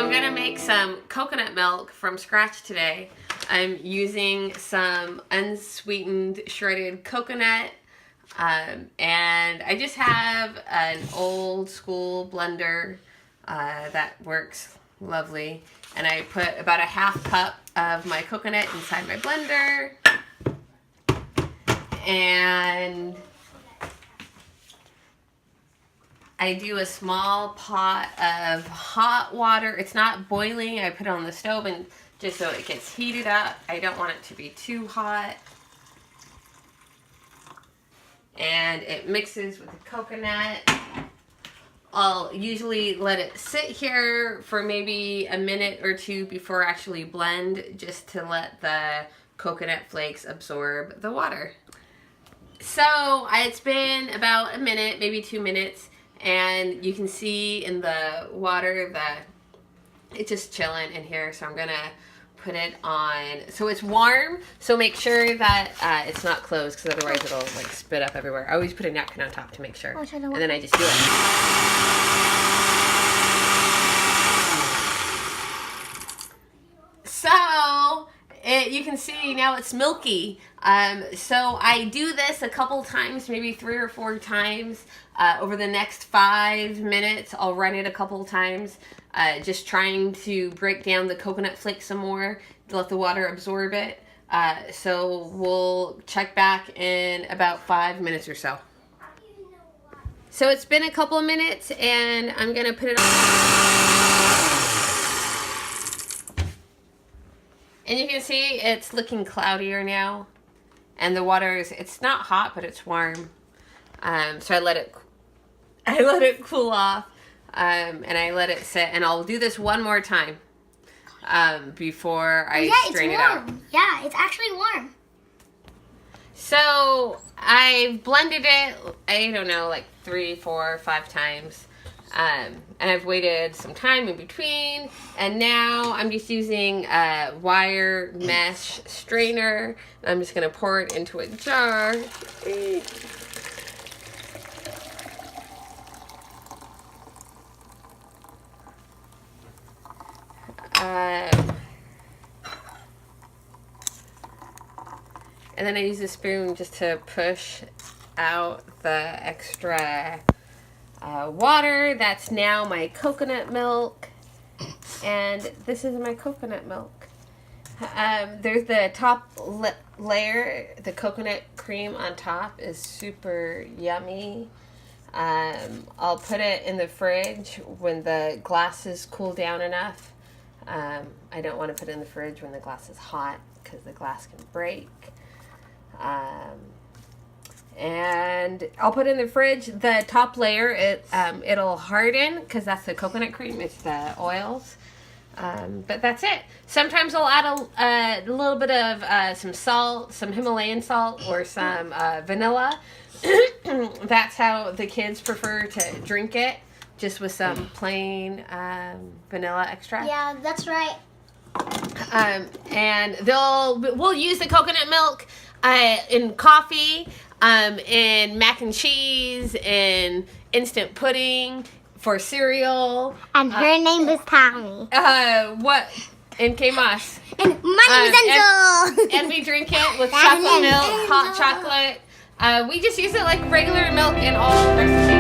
I'm gonna make some coconut milk from scratch today. I'm using some unsweetened shredded coconut, and I just have an old school blender that works lovely. And I put about a half cup of my coconut inside my blender, and I do a small pot of hot water. It's not boiling. I put it on the stove and just so it gets heated up. I don't want it to be too hot. And it mixes with the coconut. I'll usually let it sit here for maybe a minute or two before I actually blend, just to let the coconut flakes absorb the water. So it's been about a minute, maybe 2 minutes. And you can see in the water that it's just chilling in here. So I'm going to put it on. So it's warm. So make sure that it's not closed, because otherwise it'll like spit up everywhere. I always put a napkin on top to make sure. And then I just do it. So you can see now it's milky. So I do this a couple times, maybe 3 or 4 times over the next 5 minutes. I'll run it a couple times, just trying to break down the coconut flakes some more to let the water absorb it. So we'll check back in about 5 minutes or so. So it's been a couple of minutes, and I'm gonna put it on. And you can see it's looking cloudier now. And the water is, it's not hot, but it's warm. So I let it cool off. And I let it sit. And I'll do this one more time before I strain it out. Yeah, it's actually warm. So I've blended it, I don't know, like 3, 4, 5 times. And I've waited some time in between, and now I'm just using a wire mesh strainer. I'm just going to pour it into a jar. And then I use a spoon just to push out the extra water. That's now my coconut milk, and this is my coconut milk. There's the top layer, the coconut cream on top is super yummy. I'll put it in the fridge when the glasses cool down enough. I don't want to put it in the fridge when the glass is hot, because the glass can break. And I'll put it in the fridge. The top layer, it'll harden, because that's the coconut cream. It's the oils. But that's it. Sometimes I'll add a little bit of some salt, some Himalayan salt, or some vanilla. That's how the kids prefer to drink it, just with some plain vanilla extract. Yeah, that's right. And we'll use the coconut milk in coffee, in mac and cheese, in instant pudding, for cereal. And her name is Tommy. What? In K-Moss. And my name is Enzo. And we drink it with chocolate milk, hot chocolate. We just use it like regular milk in all recipes.